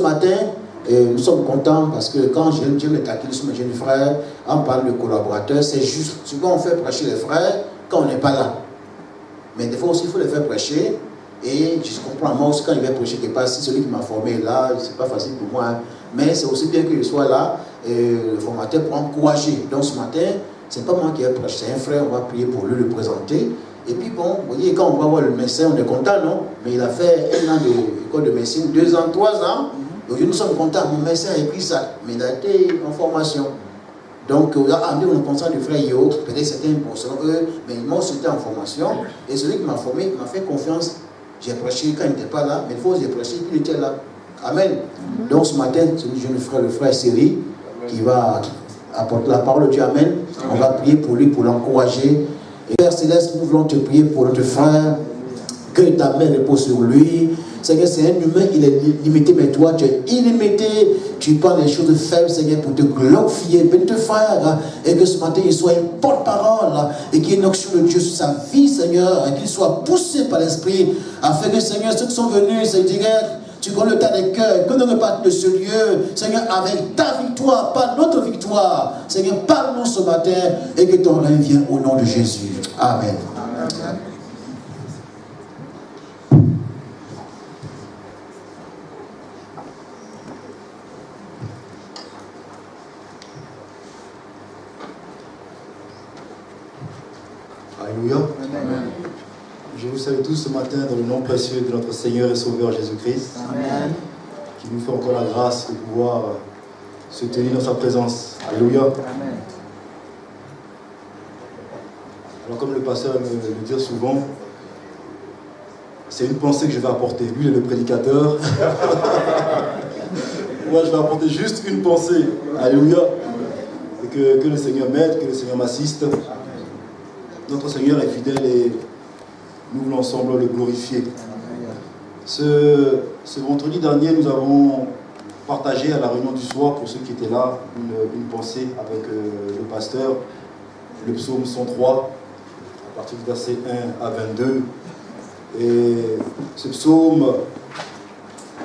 matin, nous sommes contents parce que quand Dieu me taquine sur mes jeunes frères, on parle de collaborateurs, c'est juste. Souvent on fait prêcher les frères quand on n'est pas là. Mais des fois aussi il faut les faire prêcher. Et je comprends, moi aussi quand il va prêcher quelque part, si celui qui m'a formé est là, c'est pas facile pour moi. Hein. Mais c'est aussi bien que je sois là, le formateur pour encourager. Donc ce matin, c'est pas moi qui ai prêché, c'est un frère, on va prier pour lui, le présenter. Et puis bon, vous voyez, quand on va voir le médecin, on est content, non? Mais il a fait 1 an d'école de médecine, 2 ans, 3 ans. Aujourd'hui, nous sommes contents. Mon médecin a écrit ça, mais il a été en formation. Donc, on est conscient du frère Yo, peut-être c'était pour eux, mais moi aussi, j'étais en formation. Et celui qui m'a formé m'a fait confiance. J'ai prêché quand il n'était pas là, mais il faut que j'ai prêché, puis il était là. Amen. Donc, ce matin, c'est le jeune frère, le frère Séri, qui va apporter la parole de Dieu. Amen. On va prier pour lui, pour l'encourager. Et Père Céleste, nous voulons te prier pour notre frère, que ta main repose sur lui. Seigneur, c'est un humain, il est limité, mais toi, tu es illimité. Tu parles des choses faibles, Seigneur, pour te glorifier. Bénis te frère, et que ce matin, il soit une porte-parole, et qu'il y ait une action de Dieu sur sa vie, Seigneur, et qu'il soit poussé par l'Esprit, afin que, Seigneur, ceux qui sont venus, Seigneur, tu connais le tas des cœurs, que nous repartons de ce lieu, Seigneur, avec ta victoire, pas notre victoire. Seigneur, parle-nous ce matin, et que ton règne vienne au nom de Jésus. Amen. Amen. Alléluia. Amen. Je vous salue tous ce matin dans le nom précieux de notre Seigneur et Sauveur Jésus-Christ, qui nous fait encore la grâce de pouvoir se tenir dans sa présence. Alléluia. Amen. Alors comme le pasteur me le dit souvent, c'est une pensée que je vais apporter. Lui, il est le prédicateur. Moi, je vais apporter juste une pensée. Alléluia. Et que le Seigneur m'aide, que le Seigneur m'assiste. Notre Seigneur est fidèle et nous voulons ensemble le glorifier. Ce vendredi dernier, nous avons partagé à la réunion du soir, pour ceux qui étaient là, une pensée avec le pasteur, le psaume 103, à partir du verset 1 à 22. Et ce psaume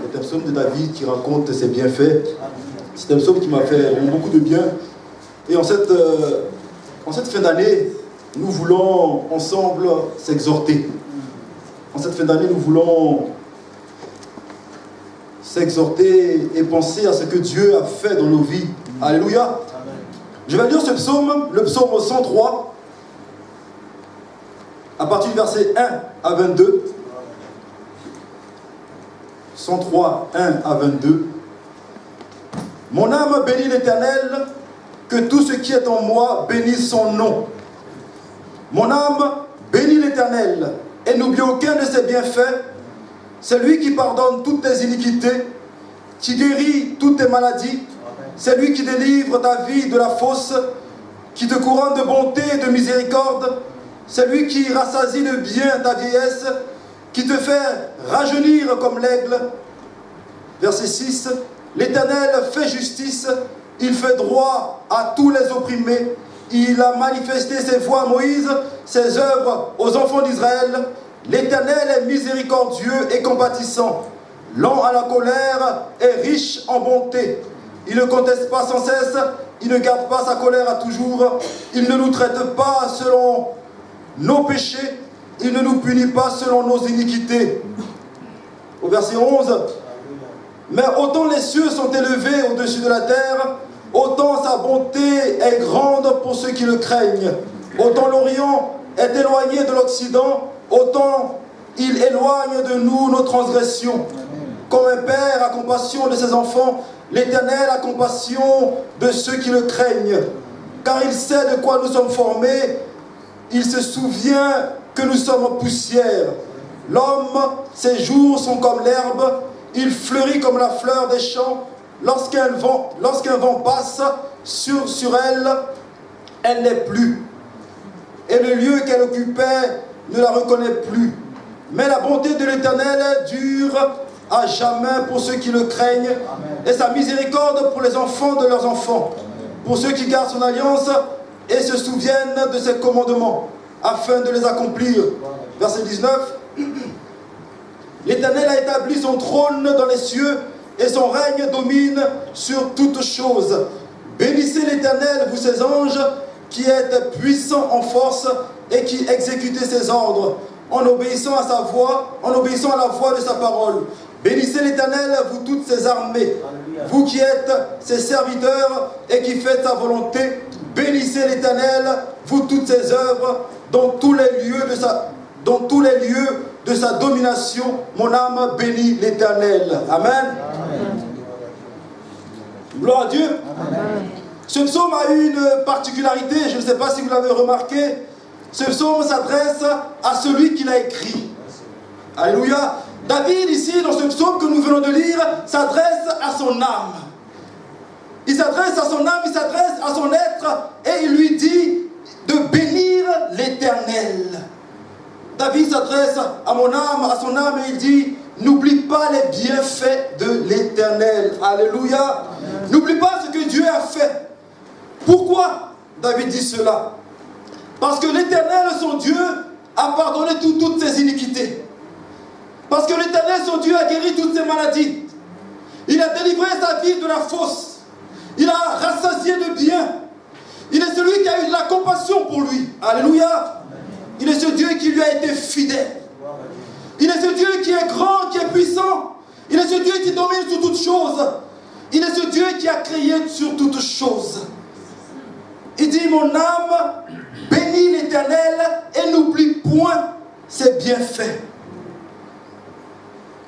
est un psaume de David qui raconte ses bienfaits. C'est un psaume qui m'a fait beaucoup de bien. Et en cette fin d'année, nous voulons ensemble s'exhorter. En cette fin d'année, nous voulons s'exhorter et penser à ce que Dieu a fait dans nos vies. Alléluia. Amen. Je vais lire ce psaume, le psaume 103, à partir du verset 1 à 22. 103, 1 à 22. Mon âme bénit l'Éternel, que tout ce qui est en moi bénisse son nom. Mon âme bénit l'Éternel et n'oublie aucun de ses bienfaits. C'est lui qui pardonne toutes tes iniquités, qui guérit toutes tes maladies. C'est lui qui délivre ta vie de la fosse, qui te couronne de bonté et de miséricorde. C'est lui qui rassasie de bien ta vieillesse, qui te fait rajeunir comme l'aigle. Verset 6. L'Éternel fait justice, il fait droit à tous les opprimés. Il a manifesté ses voies à Moïse, ses œuvres aux enfants d'Israël. L'Éternel est miséricordieux et compatissant, lent à la colère et riche en bonté. Il ne conteste pas sans cesse, il ne garde pas sa colère à toujours. Il ne nous traite pas selon nos péchés, il ne nous punit pas selon nos iniquités. Au verset 11, mais autant les cieux sont élevés au-dessus de la terre, autant sa bonté est grande pour ceux qui le craignent. Autant l'Orient est éloigné de l'Occident, autant il éloigne de nous nos transgressions. Comme un père a compassion de ses enfants, l'Éternel a compassion de ceux qui le craignent. Car il sait de quoi nous sommes formés, il se souvient que nous sommes poussière. L'homme, ses jours sont comme l'herbe, il fleurit comme la fleur des champs. Lorsqu'un vent passe sur elle, elle n'est plus. Et le lieu qu'elle occupait ne la reconnaît plus. Mais la bonté de l'Éternel dure à jamais pour ceux qui le craignent. Amen. Et sa miséricorde pour les enfants de leurs enfants. Amen. Pour ceux qui gardent son alliance et se souviennent de ses commandements, afin de les accomplir. Amen. Verset 19. L'Éternel a établi son trône dans les cieux, et son règne domine sur toutes choses. Bénissez l'Éternel, vous ses anges, qui êtes puissants en force et qui exécutez ses ordres, en obéissant à sa voix, en obéissant à la voix de sa parole. Bénissez l'Éternel, vous toutes ses armées, vous qui êtes ses serviteurs et qui faites sa volonté. Bénissez l'Éternel, vous toutes ses œuvres, dans tous les lieux de sa domination. Mon âme bénit l'Éternel. Amen. Gloire à Dieu. Amen. Ce psaume a une particularité, je ne sais pas si vous l'avez remarqué. Ce psaume s'adresse à celui qui l'a écrit. Alléluia. David, ici, dans ce psaume que nous venons de lire, s'adresse à son âme. Il s'adresse à son âme, il s'adresse à son être, et il lui dit de bénir l'Éternel. David s'adresse à mon âme, à son âme, et il dit, n'oublie pas les bienfaits de l'Éternel. Alléluia. N'oublie pas ce que Dieu a fait. Pourquoi David dit cela? Parce que l'Éternel, son Dieu, a pardonné toutes ses iniquités. Parce que l'Éternel, son Dieu, a guéri toutes ses maladies. Il a délivré sa vie de la fosse. Il a rassasié de bien. Il est celui qui a eu de la compassion pour lui. Alléluia. Il est ce Dieu qui lui a été fidèle. Il est ce Dieu qui est grand, qui est puissant. Il est ce Dieu qui domine sur toutes choses. Il est ce Dieu qui a créé sur toutes choses. Il dit, mon âme, bénis l'Éternel et n'oublie point ses bienfaits.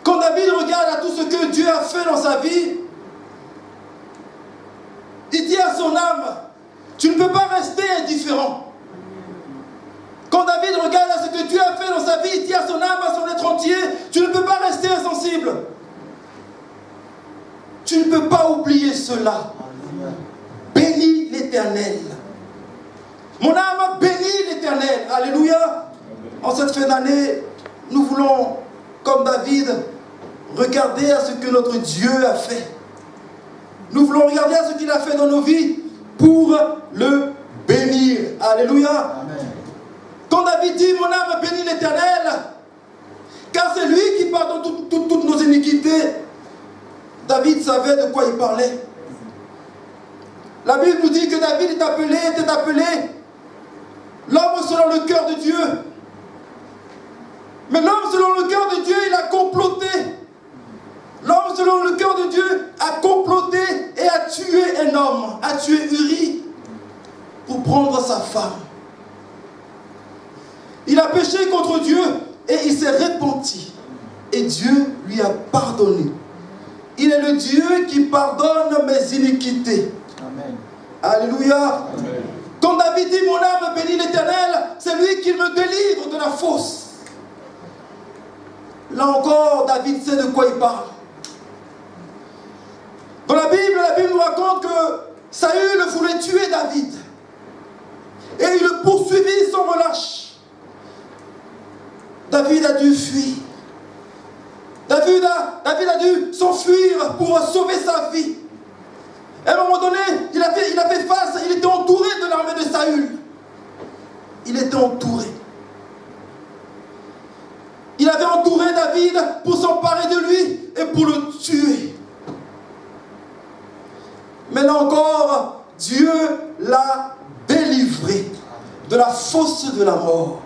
Quand David regarde à tout ce que Dieu a fait dans sa vie, il dit à son âme, tu ne peux pas rester indifférent. Quand David regarde à ce que Dieu a fait dans sa vie, il dit à son âme, à son être entier, tu ne peux pas rester insensible. Tu ne peux pas oublier cela. Bénis l'Éternel. Mon âme bénit l'Éternel. Alléluia. En cette fin d'année, nous voulons, comme David, regarder à ce que notre Dieu a fait. Nous voulons regarder à ce qu'il a fait dans nos vies pour le bénir. Alléluia. Amen. Quand David dit, mon âme bénit l'Éternel, car c'est lui qui pardonne toutes nos iniquités, David savait de quoi il parlait. La Bible nous dit que David était appelé l'homme selon le cœur de Dieu. Mais l'homme selon le cœur de Dieu, il a comploté. L'homme selon le cœur de Dieu a comploté et a tué un homme, a tué Uri pour prendre sa femme. Il a péché contre Dieu et il s'est repenti. Et Dieu lui a pardonné. Il est le Dieu qui pardonne mes iniquités. Amen. Alléluia. Amen. Quand David dit, mon âme bénit l'Éternel, c'est lui qui me délivre de la fosse. Là encore, David sait de quoi il parle. Dans la Bible nous raconte que Saül voulait tuer David. Et il le poursuivit sans relâche. David a dû fuir. David a dû s'enfuir pour sauver sa vie. À un moment donné, il a fait face, il était entouré de l'armée de Saül. Il était entouré. Il avait entouré David pour s'emparer de lui et pour le tuer. Mais là encore, Dieu l'a délivré de la fosse de la mort.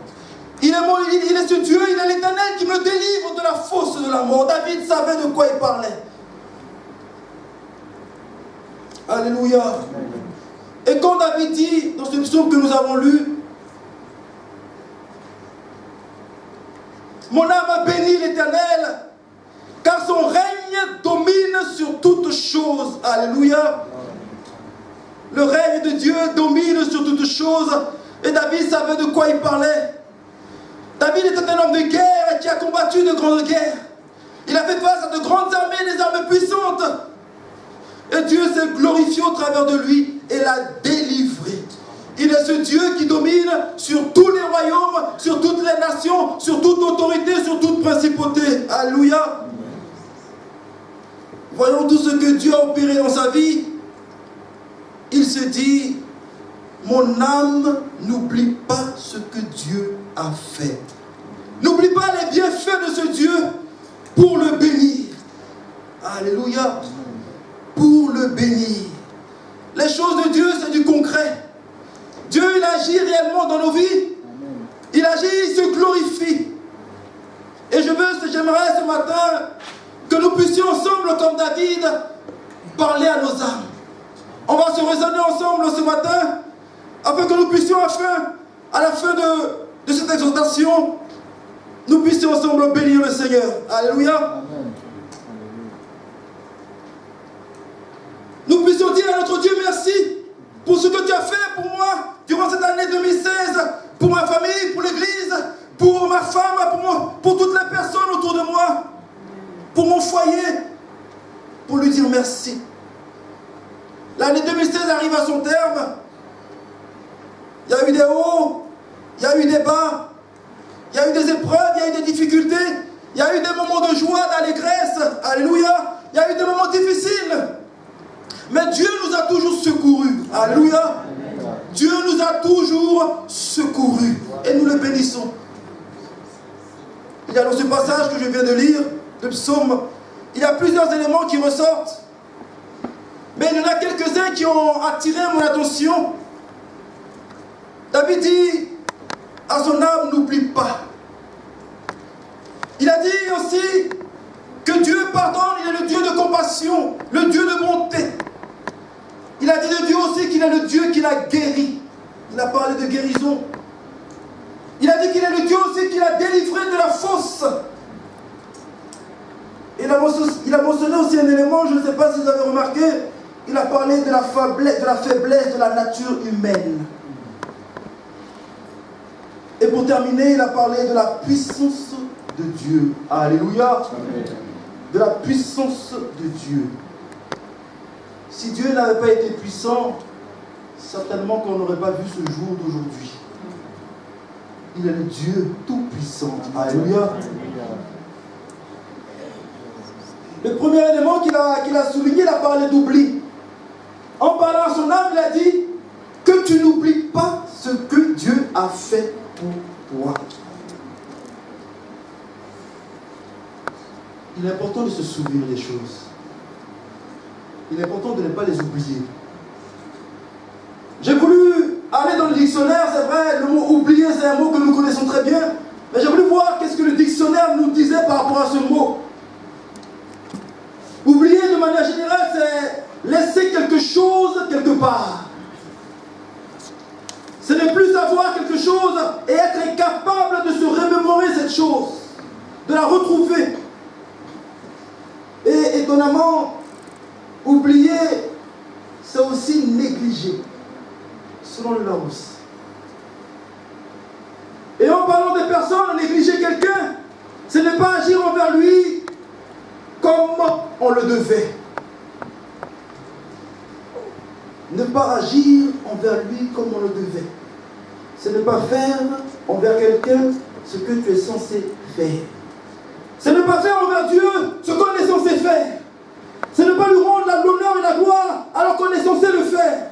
Il est ce Dieu, il est l'Éternel qui me délivre de la fosse de la mort. David savait de quoi il parlait. Alléluia. Et quand David dit, dans ce psaume que nous avons lu, mon âme bénit l'Éternel, car son règne domine sur toutes choses. Alléluia. Le règne de Dieu domine sur toutes choses. Et David savait de quoi il parlait. David était un homme de guerre qui a combattu de grandes guerres. Il a fait face à de grandes armées, des armées puissantes. Et Dieu s'est glorifié au travers de lui et l'a délivré. Il est ce Dieu qui domine sur tous les royaumes, sur toutes les nations, sur toute autorité, sur toute principauté. Alléluia. Voyons tout ce que Dieu a opéré dans sa vie. Il se dit, mon âme n'oublie pas ce que Dieu a fait. N'oublie pas les bienfaits de ce Dieu pour le bénir. Alléluia. Pour le bénir. Les choses de Dieu, c'est du concret. Dieu, il agit réellement dans nos vies. Il agit, il se glorifie. Et j'aimerais ce matin que nous puissions ensemble, comme David, parler à nos âmes. On va se raisonner ensemble ce matin, afin que nous puissions, à la fin de cette exhortation, nous puissions ensemble bénir le Seigneur. Alléluia. Amen. Nous puissions dire à notre Dieu merci pour ce que tu as fait pour moi durant cette année 2016, pour ma famille, pour l'église, pour ma femme, pour toutes les personnes autour de moi, pour mon foyer, pour lui dire merci. L'année 2016 arrive à son terme. Il y a eu des hauts, il y a eu des bas, il y a eu des épreuves, il y a eu des difficultés, il y a eu des moments de joie, d'allégresse. Alléluia. Il y a eu des moments difficiles. Mais Dieu nous a toujours secourus. Alléluia. Dieu nous a toujours secourus. Et nous le bénissons. Il y a dans ce passage que je viens de lire, de Psaume, il y a plusieurs éléments qui ressortent. Mais il y en a quelques-uns qui ont attiré mon attention. David dit à son âme, n'oublie pas. Il a dit aussi que Dieu pardonne, il est le Dieu de compassion, le Dieu de bonté. Il a dit de Dieu aussi qu'il est le Dieu qui l'a guéri. Il a parlé de guérison. Il a dit qu'il est le Dieu aussi qui l'a délivré de la fosse. Il a mentionné aussi un élément, je ne sais pas si vous avez remarqué, il a parlé de la faiblesse de la nature humaine. Et pour terminer, il a parlé de la puissance de Dieu. Alléluia. Amen. De la puissance de Dieu. Si Dieu n'avait pas été puissant, certainement qu'on n'aurait pas vu ce jour d'aujourd'hui. Il est le Dieu tout-puissant. Alléluia. Le premier élément qu'il a souligné, il a parlé d'oubli. En parlant à son âme, il a dit que tu n'oublies pas ce que Dieu a fait pour toi. Il est important de se souvenir des choses. Il est important de ne pas les oublier. J'ai voulu aller dans le dictionnaire, c'est vrai, le mot oublier, c'est un mot que nous connaissons très bien, mais j'ai voulu voir qu'est-ce que le dictionnaire nous disait par rapport à ce mot. Oublier de manière générale, c'est laisser quelque chose quelque part. C'est ne plus savoir quelque chose et être incapable de se remémorer cette chose, de la retrouver. Et étonnamment, oublier, c'est aussi négliger, selon le Larousse. Et en parlant des personnes, négliger quelqu'un, ce n'est pas agir envers lui comme on le devait. Ne pas agir envers lui comme on le devait. Ce n'est pas faire envers quelqu'un ce que tu es censé faire. Ce n'est pas faire envers Dieu ce qu'on est censé faire. Ce n'est pas lui rendre l'honneur et la gloire alors qu'on est censé le faire.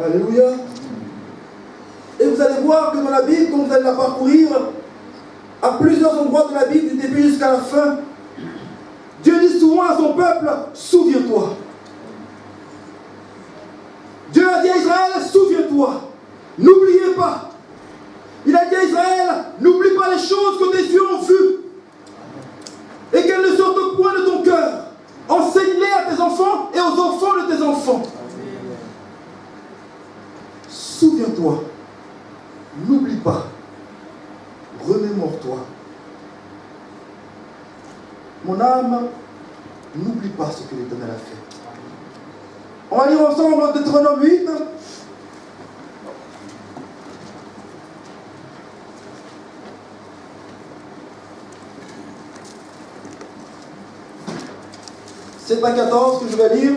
Alléluia. Et vous allez voir que dans la Bible, quand vous allez la parcourir, à plusieurs endroits de la Bible, du début jusqu'à la fin, Dieu dit souvent à son peuple, souviens-toi. Dieu a dit à Israël, souviens-toi. N'oubliez pas. Il a dit à Israël, n'oublie pas les choses que tes yeux ont vues et qu'elles ne sortent point de ton cœur. Enseigne-les à tes enfants et aux enfants de tes enfants. Souviens-toi. N'oublie pas. Remémore-toi. Mon âme, n'oublie pas ce que l'Éternel a fait. On va lire ensemble Deutéronome 8. C'est à 14 que je vais lire.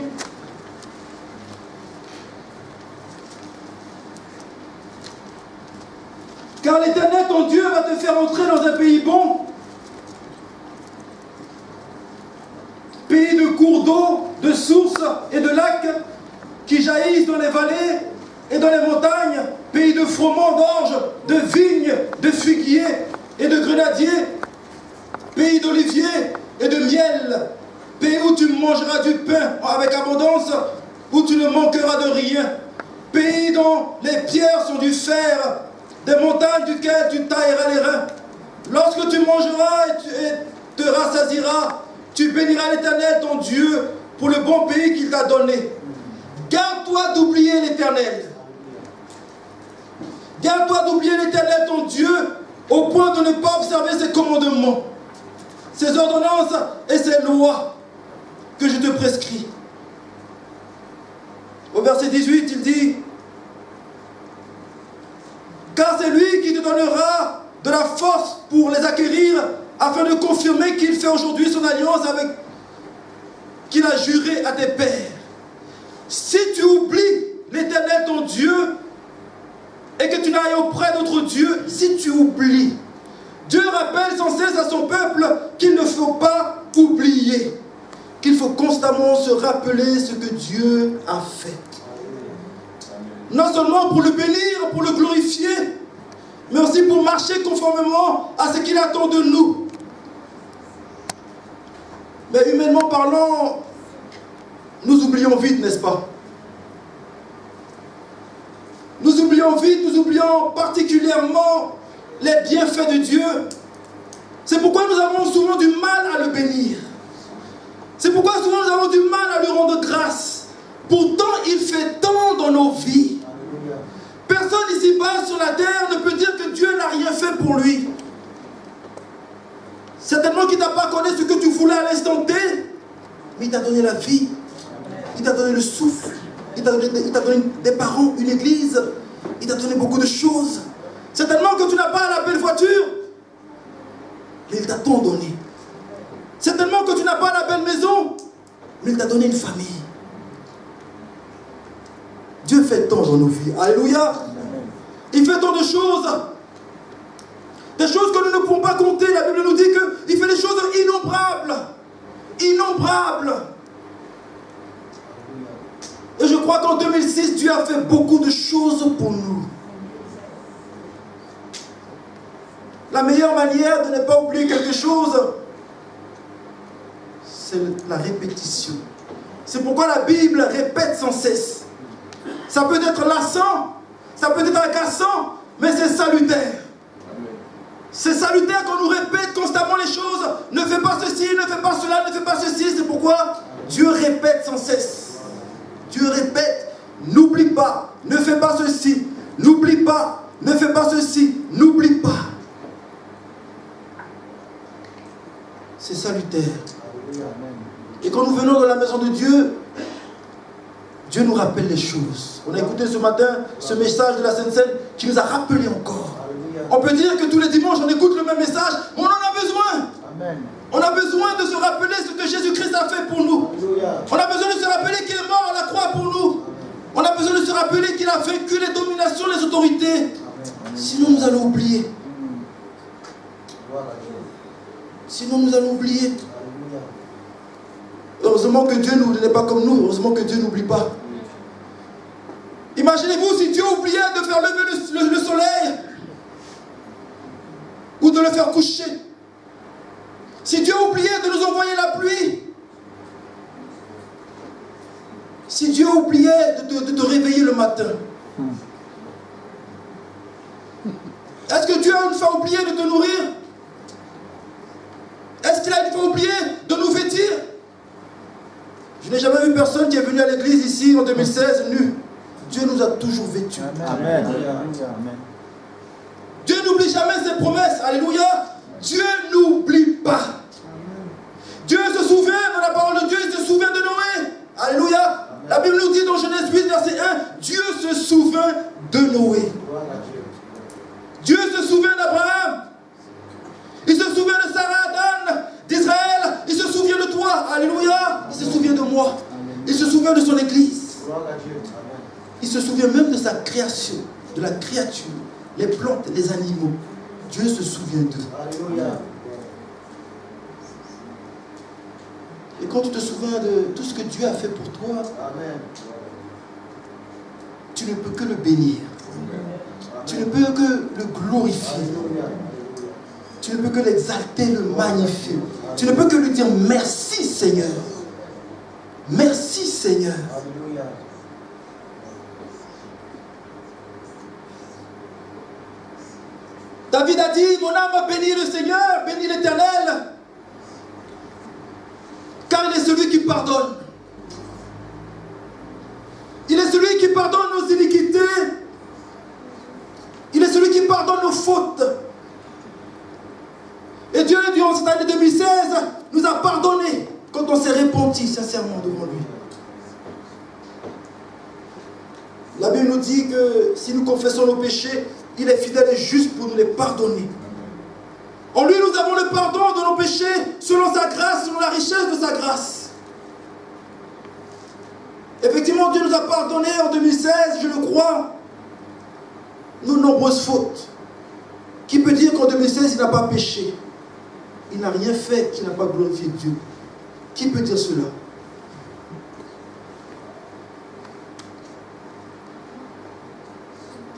Car l'Éternel, ton Dieu, va te faire entrer dans un pays bon, pays de cours d'eau, de sources et de lacs qui jaillissent dans les vallées et dans les montagnes, pays de froment d'orge, de vignes, de figuiers et de grenadiers, pays d'oliviers des montagnes duquel tu tailleras les reins. Lorsque tu mangeras et te rassasieras, tu béniras l'Éternel, ton Dieu, pour le bon pays qu'il t'a donné. Garde-toi d'oublier l'Éternel. Garde-toi d'oublier l'Éternel, ton Dieu, au point de ne pas observer ses commandements, ses ordonnances et ses lois que je te prescris. Au verset 18, il dit, car c'est lui qui te donnera de la force pour les acquérir, afin de confirmer qu'il fait aujourd'hui son alliance avec qu'il a juré à tes pères. Si tu oublies l'Éternel ton Dieu et que tu n'ailles auprès d'autres dieux, si tu oublies, Dieu rappelle sans cesse à son peuple qu'il ne faut pas oublier, qu'il faut constamment se rappeler ce que Dieu a fait. Non seulement pour le bénir, pour le glorifier, mais aussi pour marcher conformément à ce qu'il attend de nous. Mais humainement parlant, nous oublions vite, n'est-ce pas? Nous oublions vite, nous oublions particulièrement les bienfaits de Dieu. C'est pourquoi nous avons souvent du mal à le bénir. C'est pourquoi souvent nous avons du mal à lui rendre grâce. Pourtant, il fait tant dans nos vies. Personne ici-bas sur la terre ne peut dire que Dieu n'a rien fait pour lui. Certainement qu'il ne t'a pas accordé ce que tu voulais à l'instant T, mais il t'a donné la vie, il t'a donné le souffle, il t'a donné des parents, une église, il t'a donné beaucoup de choses. Certainement que tu n'as pas la belle voiture, mais il t'a tant donné. Certainement que tu n'as pas la belle maison, mais il t'a donné une famille. Dieu fait tant dans nos vies. Alléluia. Il fait tant de choses. Des choses que nous ne pouvons pas compter. La Bible nous dit qu'il fait des choses innombrables. Innombrables. Et je crois qu'en 2006, Dieu a fait beaucoup de choses pour nous. La meilleure manière de ne pas oublier quelque chose, c'est la répétition. C'est pourquoi la Bible répète sans cesse. Ça peut être lassant, ça peut être agaçant, mais c'est salutaire. C'est salutaire quand on nous répète constamment les choses. Ne fais pas ceci, ne fais pas cela, ne fais pas ceci. C'est pourquoi Dieu répète sans cesse. Dieu répète, n'oublie pas, ne fais pas ceci, n'oublie pas, ne fais pas ceci, n'oublie pas. C'est salutaire. Et quand nous venons dans la maison de Dieu, Dieu nous rappelle les choses. On a écouté ce matin ce message de la Sainte Seine qui nous a rappelé encore. On peut dire que tous les dimanches on écoute le même message, mais on en a besoin. Amen. On a besoin de se rappeler ce que Jésus-Christ a fait pour nous. On a besoin de se rappeler qu'il est mort à la croix pour nous. On a besoin de se rappeler qu'il a vaincu les dominations, les autorités. Sinon nous allons oublier. Sinon nous allons oublier. Heureusement que Dieu n'est pas comme nous. Heureusement que Dieu n'oublie pas. Imaginez-vous si Dieu oubliait de faire lever le soleil ou de le faire coucher. Si Dieu oubliait de nous envoyer la pluie. Si Dieu oubliait de te réveiller le matin. Est-ce que Dieu a une fois oublié de te nourrir? Est-ce qu'il a une fois oublié de nous vêtir? Je n'ai jamais vu personne qui est venu à l'église ici en 2016 nu. Dieu nous a toujours vêtus. Amen. Amen. Dieu n'oublie jamais ses promesses. Alléluia. Dieu n'oublie pas. Dieu se souvient de la parole de Dieu, il se souvient de Noé. Alléluia. La Bible nous dit dans Genèse 8, verset 1, Dieu se souvient de Noé. Dieu se souvient d'Abraham. Il se souvient de Sarah, d'Anne, d'Israël. Il se souvient de toi. Alléluia. Il se souvient de moi. Il se souvient de son église. Il se souvient même de sa création, de la créature, les plantes, les animaux. Dieu se souvient d'eux. Alléluia. Et quand tu te souviens de tout ce que Dieu a fait pour toi, amen, tu ne peux que le bénir. Amen. Tu ne peux que le glorifier. Alléluia. Tu ne peux que l'exalter, le magnifier. Tu ne peux que lui dire merci Seigneur. Merci Seigneur. Alléluia. David a dit, mon âme a béni le Seigneur, béni l'Éternel, car il est celui qui pardonne. Il est celui qui pardonne nos iniquités. Il est celui qui pardonne nos fautes. Et Dieu, durant cette année 2016, nous a pardonné quand on s'est repenti sincèrement devant lui. La Bible nous dit que si nous confessons nos péchés, il est fidèle et juste pour nous les pardonner. En lui, nous avons le pardon de nos péchés selon sa grâce, selon la richesse de sa grâce. Effectivement, Dieu nous a pardonné en 2016, je le crois, nos nombreuses fautes. Qui peut dire qu'en 2016, il n'a pas péché? Il n'a rien fait qui n'a pas glorifié Dieu. Qui peut dire cela?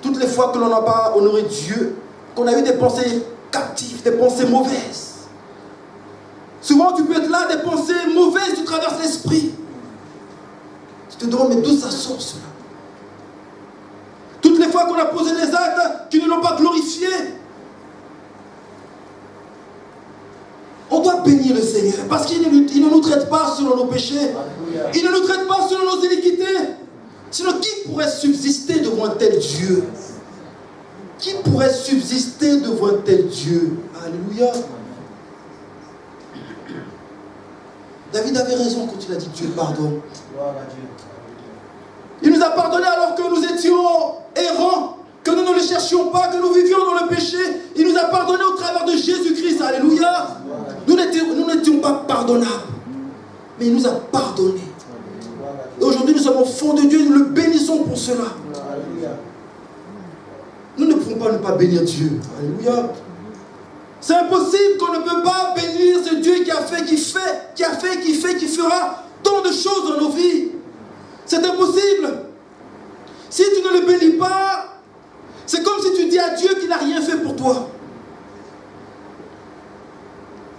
Toutes les fois que l'on n'a pas honoré Dieu, qu'on a eu des pensées captives, des pensées mauvaises. Souvent, tu peux être là, des pensées mauvaises, tu traverses l'esprit. Tu te demandes, mais d'où ça sort cela? Toutes les fois qu'on a posé des actes qui ne l'ont pas glorifié, on doit bénir le Seigneur, parce qu'il ne nous traite pas selon nos péchés. Il ne nous traite pas selon nos iniquités. Sinon, qui pourrait subsister devant un tel Dieu? Qui pourrait subsister devant un tel Dieu? Alléluia. David avait raison quand il a dit Dieu pardonne. Il nous a pardonné alors que nous étions errants, que nous ne le cherchions pas, que nous vivions dans le péché. Il nous a pardonné au travers de Jésus-Christ. Alléluia. Nous n'étions pas pardonnables, mais il nous a pardonnés. Et aujourd'hui, nous sommes au fond de Dieu, nous le bénissons pour cela. Nous ne pouvons pas ne pas bénir Dieu. Alléluia. C'est impossible qu'on ne peut pas bénir ce Dieu qui a fait, qui fait, qui fera tant de choses dans nos vies. C'est impossible. Si tu ne le bénis pas, c'est comme si tu dis à Dieu qu'il n'a rien fait pour toi.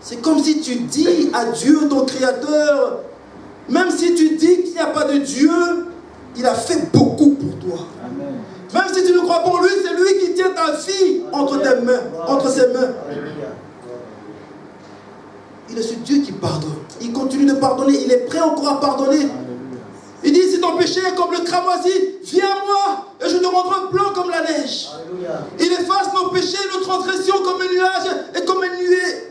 C'est comme si tu dis à Dieu, ton Créateur, même si tu dis qu'il n'y a pas de Dieu, il a fait beaucoup pour toi. Amen. Même si tu ne crois pas en lui, c'est lui qui tient ta vie entre tes mains, entre ses mains. Il est ce Dieu qui pardonne. Il continue de pardonner. Il est prêt encore à pardonner. Il dit, si ton péché est comme le cramoisi, viens à moi et je te rendrai blanc comme la neige. Alléluia. Il efface nos péchés, nos transgressions comme un nuage et comme une nuée.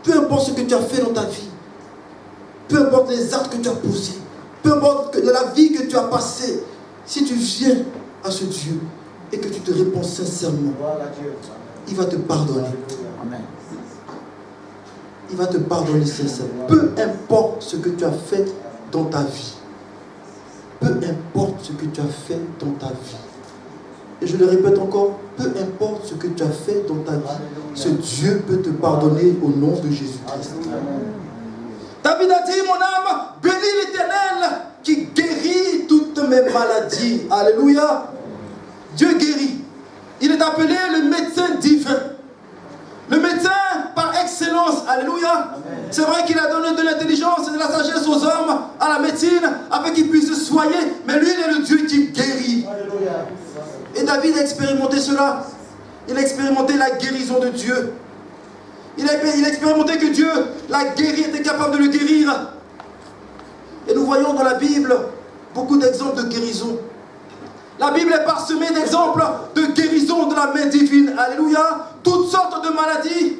Peu importe ce que tu as fait dans ta vie, peu importe les actes que tu as posés, peu importe la vie que tu as passée, si tu viens à ce Dieu et que tu te réponds sincèrement, il va te pardonner. Amen. Il va te pardonner sincèrement. Peu importe ce que tu as fait dans ta vie. Peu importe ce que tu as fait dans ta vie. Et je le répète encore, peu importe ce que tu as fait dans ta vie, ce Dieu peut te pardonner au nom de Jésus-Christ. David a dit, mon âme, bénis l'Éternel qui guérit toutes mes maladies. Alléluia. Dieu guérit. Il est appelé le médecin divin. Le médecin par excellence. Alléluia. C'est vrai qu'il a donné de l'intelligence et de la sagesse aux hommes, à la médecine, afin qu'ils puissent se soigner. Mais lui, il est le Dieu qui guérit. Alléluia. Et David a expérimenté cela. Il a expérimenté la guérison de Dieu. Il a expérimenté que Dieu l'a guéri, était capable de le guérir. Et nous voyons dans la Bible beaucoup d'exemples de guérison. La Bible est parsemée d'exemples de guérison de la main divine. Alléluia. Toutes sortes de maladies.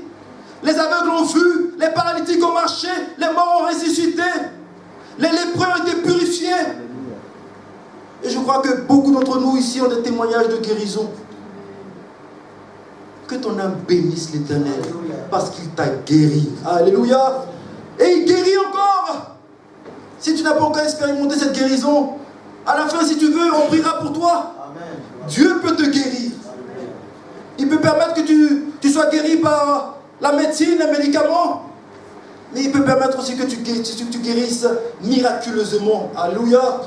Les aveugles ont vu, les paralytiques ont marché, les morts ont ressuscité, les lépreux ont été purifiés. Et je crois que beaucoup d'entre nous ici ont des témoignages de guérison. Que ton âme bénisse l'Éternel, parce qu'il t'a guéri. Alléluia. Et il guérit encore. Si tu n'as pas encore expérimenté cette guérison, à la fin, si tu veux, on priera pour toi. Amen. Dieu peut te guérir. Il peut permettre que tu sois guéri par la médecine, les médicaments. Mais il peut permettre aussi que tu guérisses miraculeusement. Alléluia.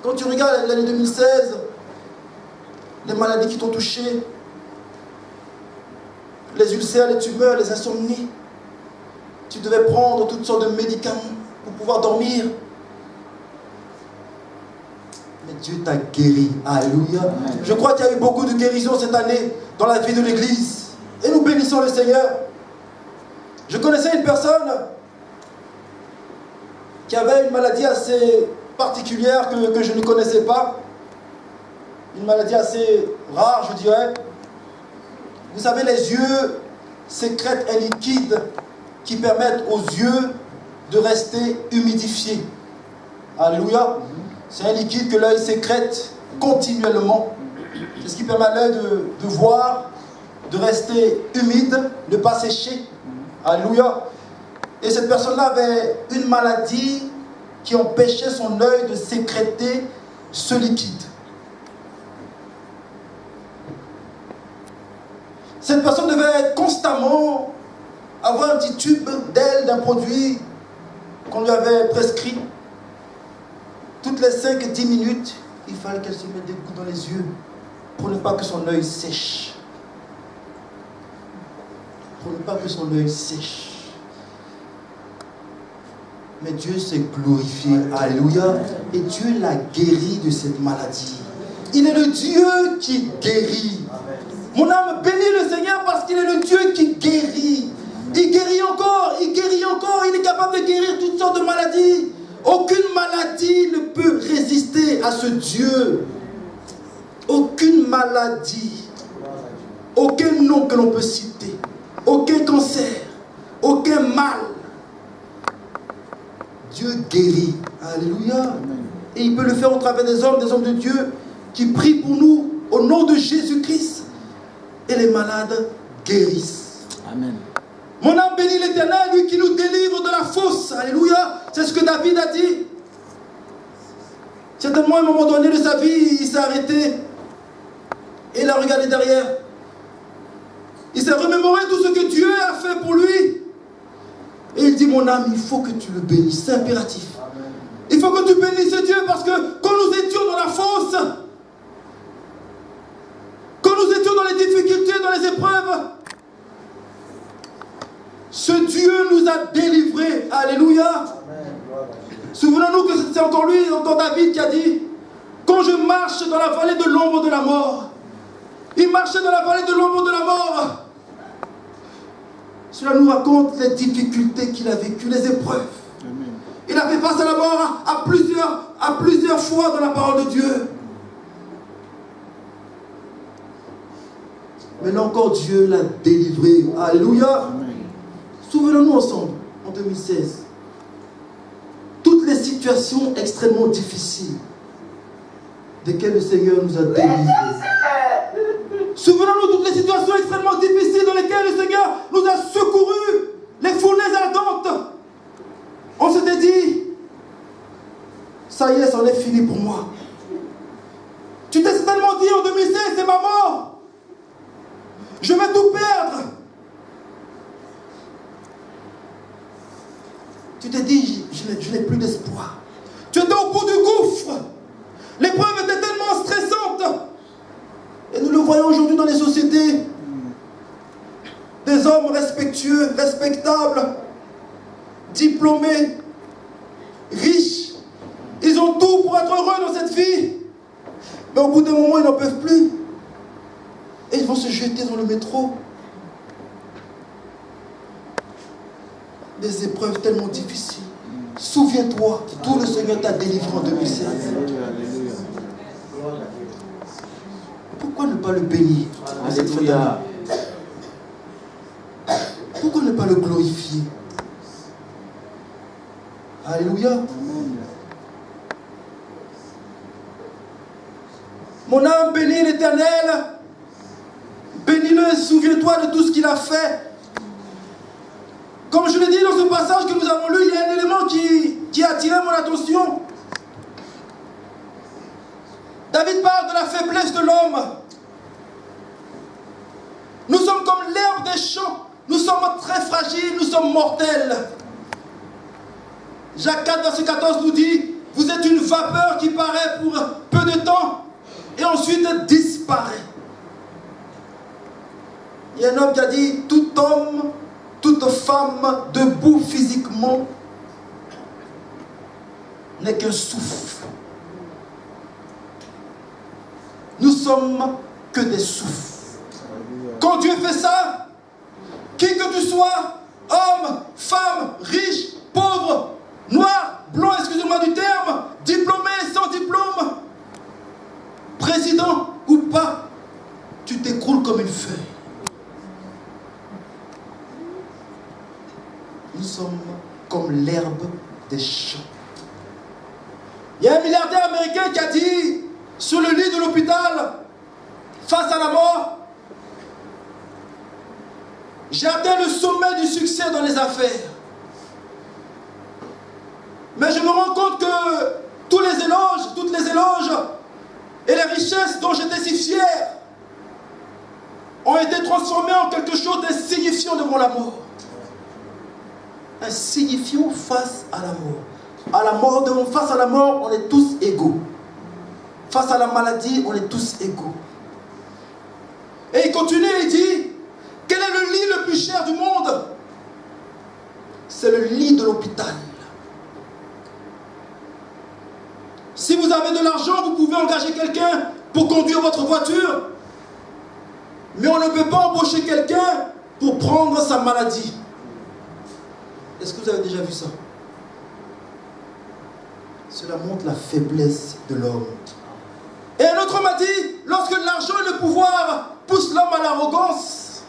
Quand tu regardes l'année 2016, les maladies qui t'ont touché, les ulcères, les tumeurs, les insomnies, tu devais prendre toutes sortes de médicaments pour pouvoir dormir. Mais Dieu t'a guéri. Alléluia. Je crois qu'il y a eu beaucoup de guérisons cette année dans la vie de l'Église. Et nous bénissons le Seigneur. Je connaissais une personne qui avait une maladie assez particulière que je ne connaissais pas. Une maladie assez rare, je dirais. Vous savez, les yeux sécrètent un liquide qui permet aux yeux de rester humidifiés. Alléluia. C'est un liquide que l'œil sécrète continuellement. C'est ce qui permet à l'œil de voir, de rester humide, de ne pas sécher. Alléluia. Et cette personne-là avait une maladie qui empêchait son œil de sécréter ce liquide. Cette personne devait constamment avoir un petit tube d'aile d'un produit qu'on lui avait prescrit. Toutes les 5-10 minutes, il fallait qu'elle se mette des gouttes dans les yeux pour ne pas que son œil sèche. Pour ne pas que son œil sèche. Mais Dieu s'est glorifié. Alléluia. Et Dieu l'a guéri de cette maladie. Il est le Dieu qui guérit. Mon âme bénit le Seigneur parce qu'il est le Dieu qui guérit. Il guérit encore, il guérit encore. Il est capable de guérir toutes sortes de maladies. Aucune maladie ne peut résister à ce Dieu. Aucune maladie. Aucun nom que l'on peut citer. Aucun cancer. Aucun mal. Dieu guérit. Alléluia. Et il peut le faire au travers des hommes de Dieu qui prient pour nous au nom de Jésus-Christ. Et les malades guérissent. Amen. Mon âme bénit l'Éternel, lui qui nous délivre de la fosse. Alléluia. C'est ce que David a dit. Certainement, à un moment donné de sa vie, il s'est arrêté. Et il a regardé derrière. Il s'est remémoré tout ce que Dieu a fait pour lui. Et il dit, mon âme, il faut que tu le bénisses. C'est impératif. Amen. Il faut que tu bénisses Dieu parce que quand nous étions dans la fosse, quand nous étions dans les difficultés, dans les épreuves, ce Dieu nous a délivrés. Alléluia. Souvenons-nous que c'est encore lui, encore David qui a dit, quand je marche dans la vallée de l'ombre de la mort, il marchait dans la vallée de l'ombre de la mort. Cela nous raconte les difficultés qu'il a vécues, les épreuves. Amen. Il a fait face à la mort à plusieurs fois dans la parole de Dieu. Mais là encore, Dieu l'a délivré. Alléluia. Souvenons-nous ensemble, en 2016, toutes les situations extrêmement difficiles desquelles le Seigneur nous a délivrés. Souvenons-nous de toutes les situations extrêmement difficiles dans lesquelles le Seigneur nous a secourus, les fournaises ardentes. On s'était dit, ça y est, c'en est fini pour moi. Tu t'es certainement dit en 2016, c'est ma mort. Je vais tout perdre. Tu t'es dit, je n'ai plus d'espoir. Tu étais au bout du gouffre. L'épreuve était tellement stressante. Et nous le voyons aujourd'hui dans les sociétés. Des hommes respectueux, respectables, diplômés, riches. Ils ont tout pour être heureux dans cette vie. Mais au bout d'un moment, ils n'en peuvent plus. Et ils vont se jeter dans le métro. Des épreuves tellement difficiles. Souviens-toi d'où le Seigneur t'a délivré en 2016. Pourquoi ne pas le bénir dans cette fin d'année? Pourquoi ne pas le glorifier? Alléluia. Mon âme bénit l'Éternel. Bénis-le, souviens-toi de tout ce qu'il a fait. Comme je l'ai dit dans ce passage que nous avons lu, il y a un élément qui a attiré mon attention. David parle de la faiblesse de l'homme. Nous sommes comme l'herbe des champs. Nous sommes très fragiles, nous sommes mortels. Jacques 4, verset 14 nous dit, vous êtes une vapeur qui paraît pour peu de temps et ensuite disparaît. Il y a un homme qui a dit, tout homme, toute femme debout physiquement n'est qu'un souffle. sommes que des souffles. Quand Dieu fait ça, qui que tu sois, homme, femme, riche, pauvre, noir, blanc, excusez-moi du terme, diplômé, sans diplôme, président ou pas, tu t'écroules comme une feuille. Nous sommes comme l'herbe des champs. Il y a un milliardaire américain qui a dit, sur le lit de l'hôpital, face à la mort, j'ai atteint le sommet du succès dans les affaires. Mais je me rends compte que tous les éloges, toutes les éloges et les richesses dont j'étais si fier ont été transformées en quelque chose d'insignifiant devant la mort. Insignifiant face à la mort. À la mort, face à la mort, on est tous égaux. Face à la maladie, on est tous égaux. Et il continue et il dit, quel est le lit le plus cher du monde? C'est le lit de l'hôpital. Si vous avez de l'argent, vous pouvez engager quelqu'un pour conduire votre voiture. Mais on ne peut pas embaucher quelqu'un pour prendre sa maladie. Est-ce que vous avez déjà vu ça? Cela montre la faiblesse de l'homme. Et un autre m'a dit, lorsque l'argent et le pouvoir poussent l'homme à l'arrogance,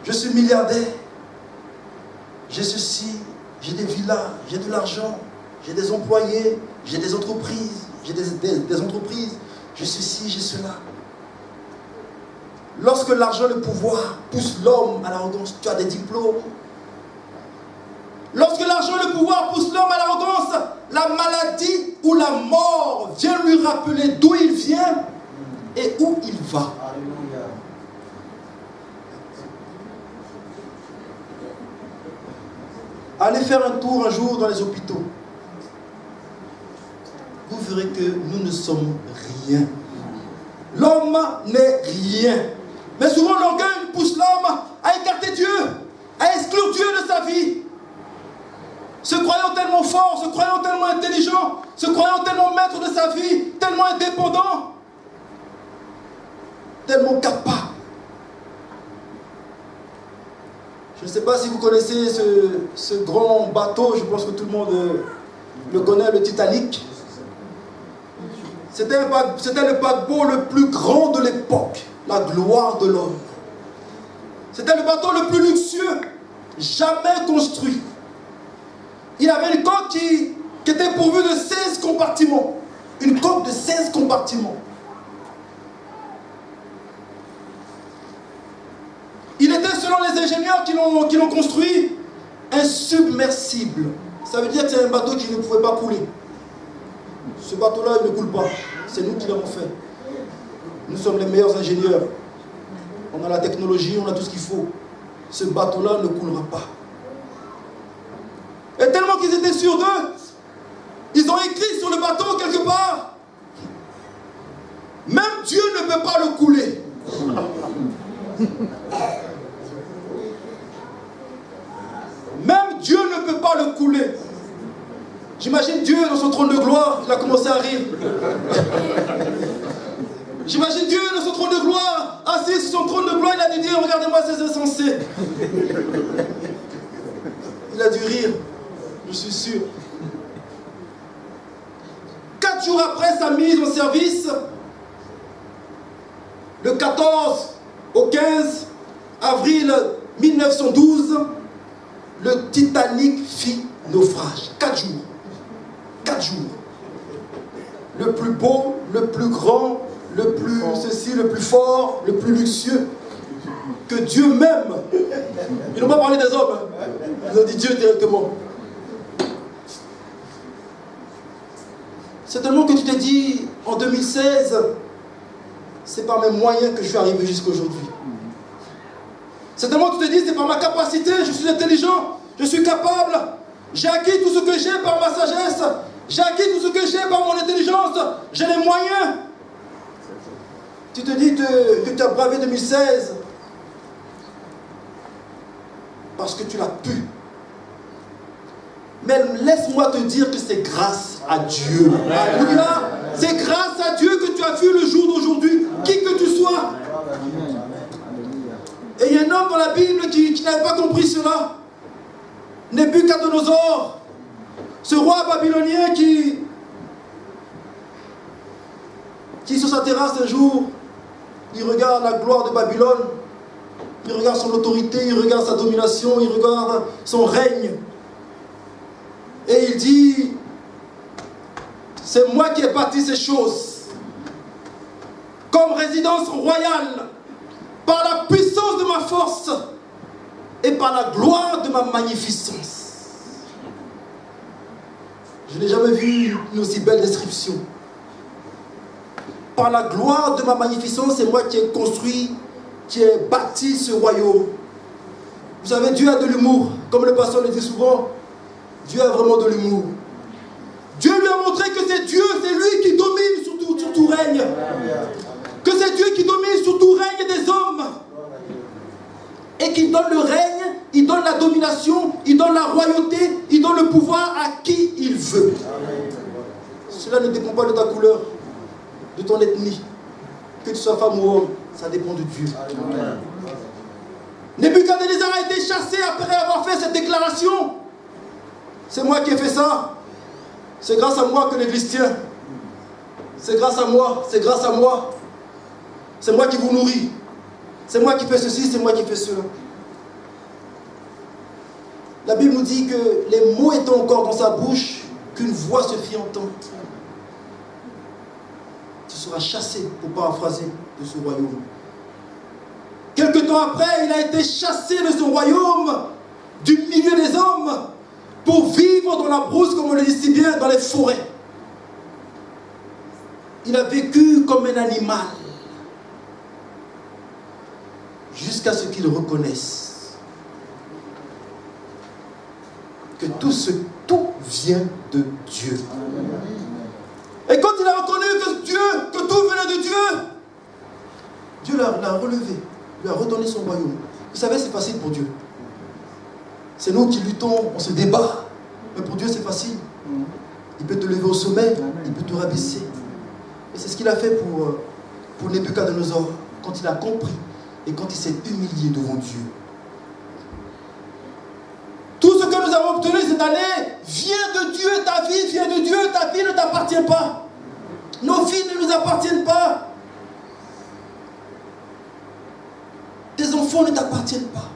je suis milliardaire, j'ai ceci, j'ai des villas, j'ai de l'argent, j'ai des employés, j'ai des entreprises, des entreprises, j'ai ceci, j'ai cela. Lorsque l'argent et le pouvoir poussent l'homme à l'arrogance, tu as des diplômes. Lorsque l'argent et le pouvoir poussent l'homme à l'arrogance, la maladie ou la mort vient lui rappeler d'où il vient et où il va. Allez faire un tour un jour dans les hôpitaux. Vous verrez que nous ne sommes rien. L'homme n'est rien. Mais souvent l'orgueil pousse l'homme à écarter Dieu, à exclure Dieu de sa vie. Se croyant tellement fort, se croyant tellement intelligent, se croyant tellement maître de sa vie, tellement indépendant, tellement capable. Je ne sais pas si vous connaissez ce grand bateau, je pense que tout le monde le connaît, le Titanic. C'était le paquebot le plus grand de l'époque, la gloire de l'homme. C'était le bateau le plus luxueux jamais construit. Il avait une coque qui était pourvue de 16 compartiments. Une coque de 16 compartiments. Il était, selon les ingénieurs qui l'ont construit, insubmersible. Ça veut dire que c'est un bateau qui ne pouvait pas couler. Ce bateau-là, il ne coule pas. C'est nous qui l'avons fait. Nous sommes les meilleurs ingénieurs. On a la technologie, on a tout ce qu'il faut. Ce bateau-là ne coulera pas. Et tellement qu'ils étaient sûrs d'eux, ils ont écrit sur le bateau quelque part, même Dieu ne peut pas le couler. Même Dieu ne peut pas le couler. J'imagine Dieu dans son trône de gloire, il a commencé à rire. J'imagine Dieu dans son trône de gloire, assis sur son trône de gloire, il a dû dire, regardez-moi ces insensés. Il a dû rire. Je suis sûr. 4 jours après sa mise en service, le 14 au 15 avril 1912, le Titanic fit naufrage. 4 jours. 4 jours. Le plus beau, le plus grand, le plus ceci, le plus fort, le plus luxueux que Dieu même. Ils n'ont pas parlé des hommes. Ils ont dit Dieu directement. C'est tellement que tu t'es dit, en 2016, c'est par mes moyens que je suis arrivé jusqu'à aujourd'hui. C'est tellement que tu te dis, c'est par ma capacité, je suis intelligent, je suis capable, j'ai acquis tout ce que j'ai par ma sagesse, j'ai acquis tout ce que j'ai par mon intelligence, j'ai les moyens. Tu te dis que tu as bravé 2016 parce que tu l'as pu. Mais laisse-moi te dire que c'est grâce à Dieu. Alléluia. C'est grâce à Dieu que tu as vu le jour d'aujourd'hui, qui que tu sois. Et il y a un homme dans la Bible qui n'avait pas compris cela. Nebuchadnezzar, ce roi babylonien qui sur sa terrasse un jour, il regarde la gloire de Babylone, il regarde son autorité, il regarde sa domination, il regarde son règne. Et il dit, c'est moi qui ai bâti ces choses, comme résidence royale, par la puissance de ma force et par la gloire de ma magnificence. Je n'ai jamais vu une aussi belle description. Par la gloire de ma magnificence, c'est moi qui ai construit, qui ai bâti ce royaume. Vous savez, Dieu a de l'humour. Comme le pasteur le dit souvent, Dieu a vraiment de l'humour. Dieu lui a montré que c'est Dieu, c'est lui qui domine sur tout règne. Que c'est Dieu qui domine sur tout règne des hommes. Et qu'il donne le règne, il donne la domination, il donne la royauté, il donne le pouvoir à qui il veut. Cela ne dépend pas de ta couleur, de ton ethnie, que tu sois femme ou homme, ça dépend de Dieu. Amen. Nebuchadnezzar a été chassé après avoir fait cette déclaration. C'est moi qui ai fait ça. C'est grâce à moi que l'Église tient. C'est grâce à moi, c'est grâce à moi. C'est moi qui vous nourris. C'est moi qui fais ceci, c'est moi qui fais cela. La Bible nous dit que les mots étant encore dans sa bouche, qu'une voix se fit entendre. Tu seras chassé, pour paraphraser, de ce royaume. Quelque temps après, il a été chassé de son royaume, du milieu des hommes, pour vivre dans la brousse, comme on le dit si bien, dans les forêts. Il a vécu comme un animal, jusqu'à ce qu'il reconnaisse que tout vient de Dieu. Et quand il a reconnu que tout venait de Dieu, Dieu l'a relevé, lui a redonné son royaume. Vous savez, c'est facile pour Dieu. C'est nous qui luttons, on se débat. Mais pour Dieu, c'est facile. Il peut te lever au sommet, il peut te rabaisser. Et c'est ce qu'il a fait pour Nebuchadnezzar, quand il a compris et quand il s'est humilié devant Dieu. Tout ce que nous avons obtenu cette année vient de Dieu, ta vie vient de Dieu, ta vie ne t'appartient pas. Nos vies ne nous appartiennent pas. Tes enfants ne t'appartiennent pas.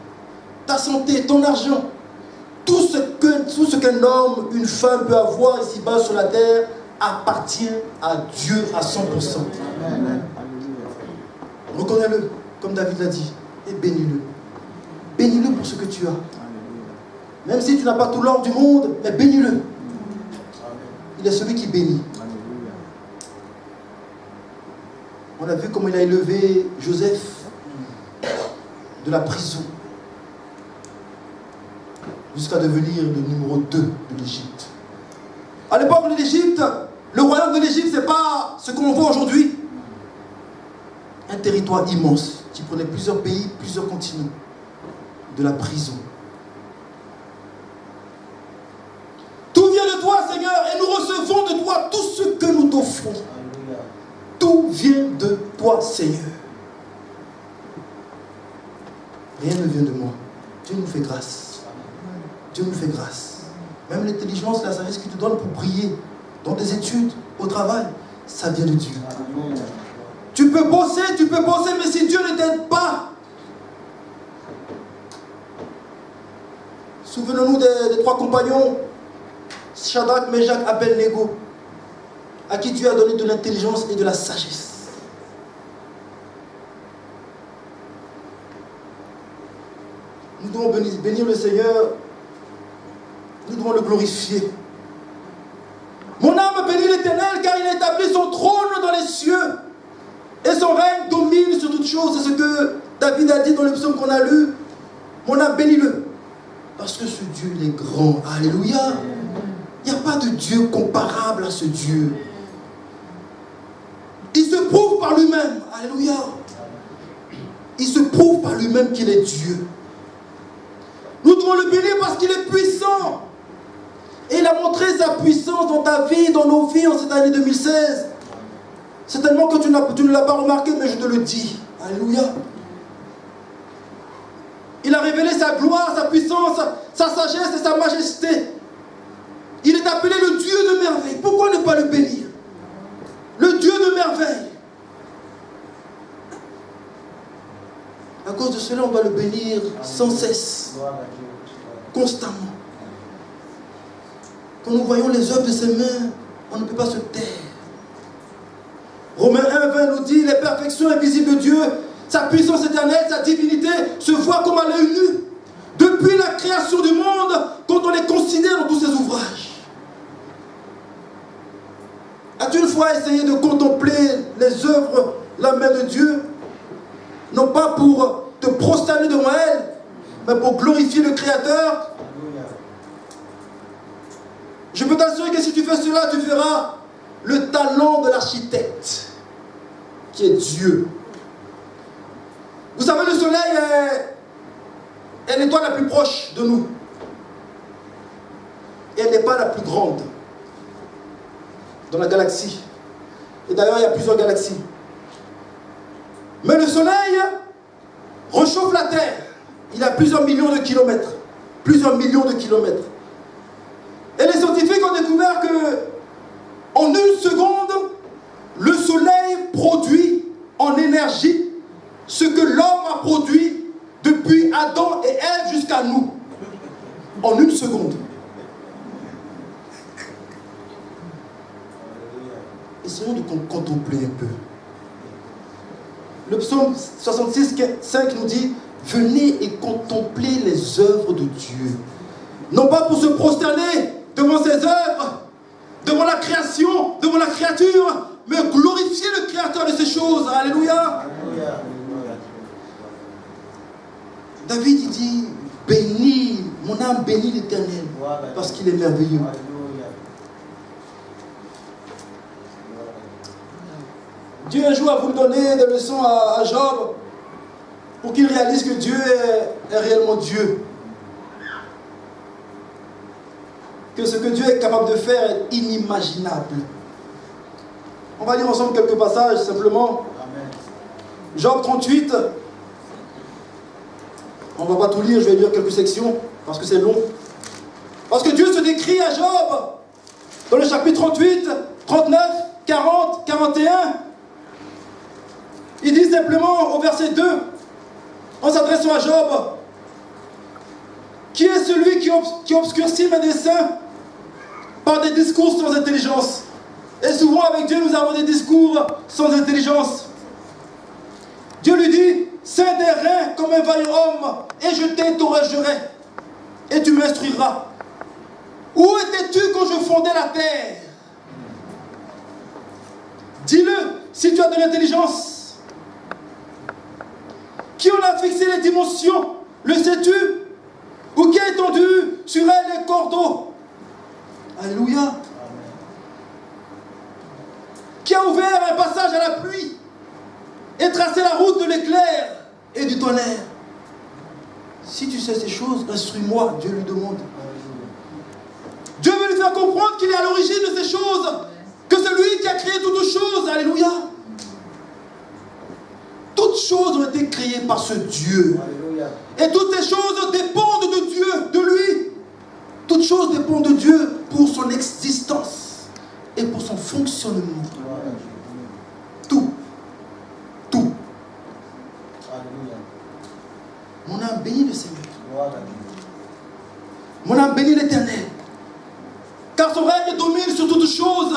Ta santé, ton argent, tout ce qu'un homme, une femme peut avoir ici-bas sur la terre appartient à Dieu à 100%. Amen. Reconnais-le, comme David l'a dit, et bénis-le. Bénis-le pour ce que tu as. Même si tu n'as pas tout l'or du monde, mais bénis-le. Il est celui qui bénit. On a vu comment il a élevé Joseph de la prison jusqu'à devenir le numéro 2 de l'Égypte. À l'époque de l'Égypte, le royaume de l'Égypte, ce n'est pas ce qu'on voit aujourd'hui. Un territoire immense qui prenait plusieurs pays, plusieurs continents. De la prison. Tout vient de toi, Seigneur, et nous recevons de toi tout ce que nous t'offrons. Tout vient de toi, Seigneur. Rien ne vient de moi. Dieu nous fait grâce. Dieu nous fait grâce. Même l'intelligence, la sagesse qu'il te donne pour prier, dans tes études, au travail, ça vient de Dieu. Tu peux bosser, mais si Dieu ne t'aide pas, souvenons-nous des 3 compagnons, Shadrach, Meshach, Abednego, à qui Dieu a donné de l'intelligence et de la sagesse. Nous devons bénir le Seigneur, nous devons le glorifier. Mon âme bénit l'Éternel car il a établi son trône dans les cieux et son règne domine sur toutes choses. C'est ce que David a dit dans le psaume qu'on a lu. Mon âme bénit-le parce que ce Dieu il est grand. Alléluia. Il n'y a pas de Dieu comparable à ce Dieu. Il se prouve par lui-même. Alléluia. Il se prouve par lui-même qu'il est Dieu. Nous devons le bénir parce qu'il est puissant. Et il a montré sa puissance dans ta vie, dans nos vies en cette année 2016. Certainement que tu ne l'as pas remarqué, mais je te le dis. Alléluia. Il a révélé sa gloire, sa puissance, sa sagesse et sa majesté. Il est appelé le Dieu de merveille. Pourquoi ne pas le bénir? Le Dieu de merveille. À cause de cela, on va le bénir sans cesse, constamment. Quand nous voyons les œuvres de ses mains, on ne peut pas se taire. Romains 1:20 nous dit, les perfections invisibles de Dieu, sa puissance éternelle, sa divinité, se voient comme à l'œil nu. Depuis la création du monde, quand on les considère dans tous ses ouvrages. As-tu une fois essayé de contempler les œuvres, la main de Dieu? Non pas pour te prosterner devant elle, mais pour glorifier le Créateur. Je peux t'assurer que si tu fais cela, tu verras le talent de l'architecte, qui est Dieu. Vous savez, le soleil est l'étoile la plus proche de nous. Et elle n'est pas la plus grande dans la galaxie. Et d'ailleurs, il y a plusieurs galaxies. Mais le soleil réchauffe la Terre. Il a plusieurs millions de kilomètres. Plusieurs millions de kilomètres. Et les scientifiques ont découvert que en une seconde, le soleil produit en énergie ce que l'homme a produit depuis Adam et Ève jusqu'à nous. En une seconde. Essayons de contempler un peu. Le psaume 66, 5 nous dit « Venez et contemplez les œuvres de Dieu. » Non pas pour se prosterner devant ses œuvres, devant la création, devant la créature, mais glorifier le Créateur de ces choses. Alléluia. Alléluia. David il dit « Bénis, mon âme bénit l'Éternel, parce qu'il est merveilleux. » Dieu un jour a voulu donner des leçons à Job pour qu'il réalise que Dieu est réellement Dieu. Que ce que Dieu est capable de faire est inimaginable. On va lire ensemble quelques passages simplement. Amen. Job 38. On ne va pas tout lire, je vais lire quelques sections parce que c'est long. Parce que Dieu se décrit à Job dans le chapitre 38, 39, 40, 41. Il dit simplement au verset 2, en s'adressant à Job, « Qui est celui qui obscurcit mes desseins par des discours sans intelligence ?» Et souvent avec Dieu, nous avons des discours sans intelligence. Dieu lui dit, « Saint des reins comme un vaillant homme, et je t'interrogerai, et tu m'instruiras. Où étais-tu quand je fondais la terre? Dis-le, si tu as de l'intelligence. Qui en a fixé les dimensions? Le sais-tu? Ou qui a étendu sur elle les cordeaux? Alléluia. Amen. Qui a ouvert un passage à la pluie et tracé la route de l'éclair et du tonnerre? Si tu sais ces choses, instruis-moi, Dieu lui demande. Dieu veut lui faire comprendre qu'il est à l'origine de ces choses, que c'est lui qui a créé toutes choses. Alléluia. Toutes choses ont été créées par ce Dieu. Alléluia. Et toutes ces choses dépendent de Dieu, de lui. Toutes choses dépendent de Dieu pour son existence et pour son fonctionnement. Alléluia. Tout. Tout. Alléluia. Mon âme bénit le Seigneur. Alléluia. Mon âme bénit l'Éternel. Car son règne domine sur toutes choses.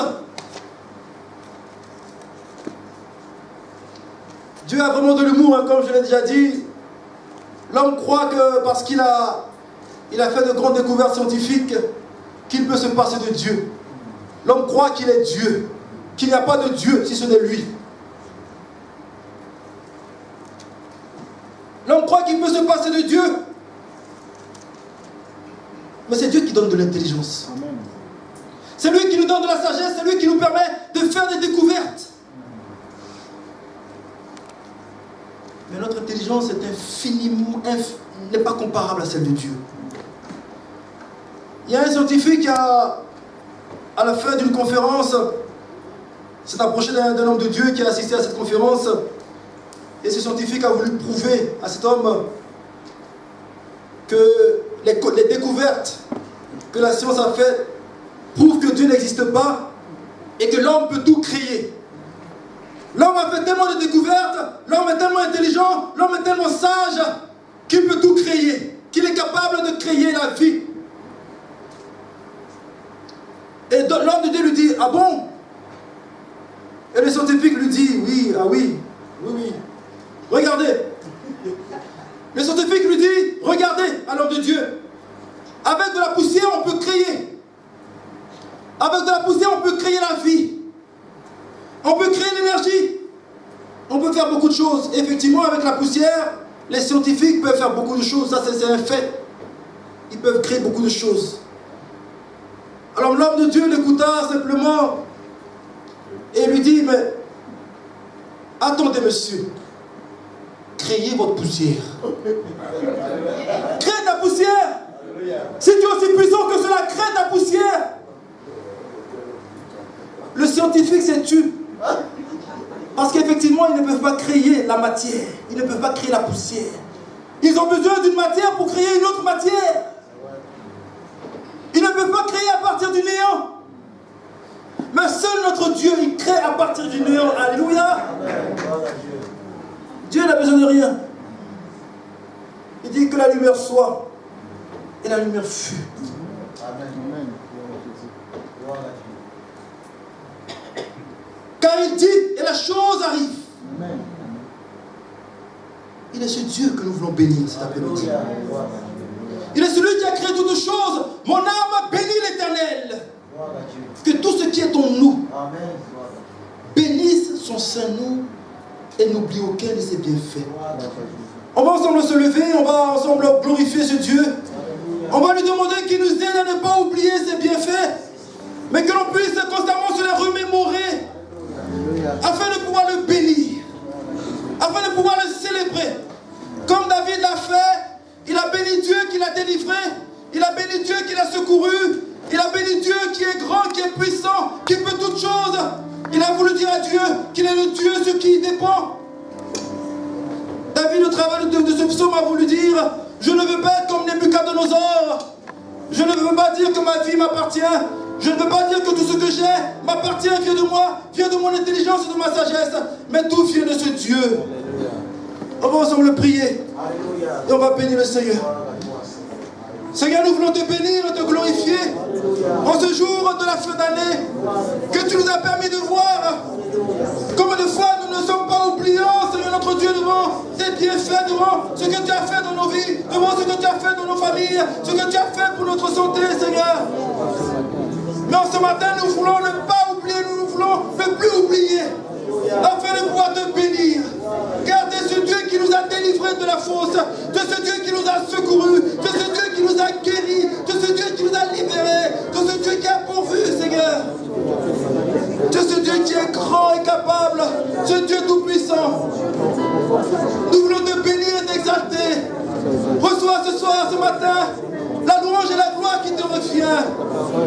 Dieu a vraiment de l'humour, hein, comme je l'ai déjà dit. L'homme croit que parce qu'il a fait de grandes découvertes scientifiques, qu'il peut se passer de Dieu. L'homme croit qu'il est Dieu, qu'il n'y a pas de Dieu si ce n'est lui. L'homme croit qu'il peut se passer de Dieu. Mais c'est Dieu qui donne de l'intelligence. C'est lui qui nous donne de la sagesse, c'est lui qui nous permet de faire des découvertes. Mais notre intelligence est infiniment, n'est pas comparable à celle de Dieu. Il y a un scientifique à la fin d'une conférence, s'est approché d'un homme de Dieu qui a assisté à cette conférence. Et ce scientifique a voulu prouver à cet homme que les découvertes que la science a faites prouvent que Dieu n'existe pas et que l'homme peut tout créer. L'homme a fait tellement de découvertes, l'homme est tellement intelligent, l'homme est tellement sage qu'il peut tout créer, qu'il est capable de créer la vie. Et l'homme de Dieu lui dit, ah bon? Et le scientifique lui dit, oui, ah oui, oui, oui. Regardez. Le scientifique lui dit, regardez à l'homme de Dieu. Avec de la poussière, on peut créer. Avec de la poussière, on peut créer la vie. On peut créer l'énergie. On peut faire beaucoup de choses. Et effectivement, avec la poussière, les scientifiques peuvent faire beaucoup de choses. Ça, c'est un fait. Ils peuvent créer beaucoup de choses. Alors l'homme de Dieu l'écouta simplement et lui dit, mais attendez monsieur, créez votre poussière. Crée ta poussière. Si tu es aussi puissant que cela, crée ta poussière. Le scientifique s'est tué. Parce qu'effectivement, ils ne peuvent pas créer la matière. Ils ne peuvent pas créer la poussière. Ils ont besoin d'une matière pour créer une autre matière. Ils ne peuvent pas créer à partir du néant. Mais seul notre Dieu, il crée à partir du néant. Alléluia. Dieu n'a besoin de rien. Il dit que la lumière soit. Et la lumière fut. Amen. Car il dit, et la chose arrive. Amen. Il est ce Dieu que nous voulons bénir cet après-midi. Il est celui qui a créé toutes choses. Mon âme bénit l'Éternel. Que tout ce qui est en nous bénisse son Saint-Nom et n'oublie aucun de ses bienfaits. On va ensemble se lever, on va ensemble glorifier ce Dieu. On va lui demander qu'il nous aide à ne pas oublier ses bienfaits, mais que l'on puisse constamment se les remémorer afin de pouvoir le bénir, afin de pouvoir le célébrer. Comme David l'a fait, il a béni Dieu qui l'a délivré, il a béni Dieu qui l'a secouru, il a béni Dieu qui est grand, qui est puissant, qui peut toutes choses. Il a voulu dire à Dieu qu'il est le Dieu sur qui il dépend. David, au travers de ce psaume, a voulu dire, je ne veux pas être comme Nebuchadnezzar. Je ne veux pas dire que ma vie m'appartient. Je ne veux pas dire que tout ce que j'ai m'appartient, vient de moi, vient de mon intelligence et de ma sagesse. Mais tout vient de ce Dieu. On va ensemble le prier. Et on va bénir le Seigneur. Seigneur, nous voulons te bénir et te glorifier en ce jour de la fin d'année que tu nous as permis de voir. Combien de fois nous ne sommes pas oubliants, Seigneur notre Dieu, devant tes bienfaits, devant ce que tu as fait dans nos vies, devant ce que tu as fait dans nos familles, ce que tu as fait pour notre santé, Seigneur. Mais en ce matin, nous voulons ne pas oublier, nous voulons ne plus oublier, afin de pouvoir te bénir. Car tu es ce Dieu qui nous a délivrés de la fosse, tu es ce Dieu qui nous a secourus, tu es ce Dieu qui nous a guéris, tu es ce Dieu qui nous a libérés, tu es ce Dieu qui a pourvu, Seigneur. Tu es ce Dieu qui est grand et capable, ce Dieu tout-puissant. Nous voulons te bénir et t'exalter. Reçois ce soir, ce matin, la louange et la gloire qui te revient.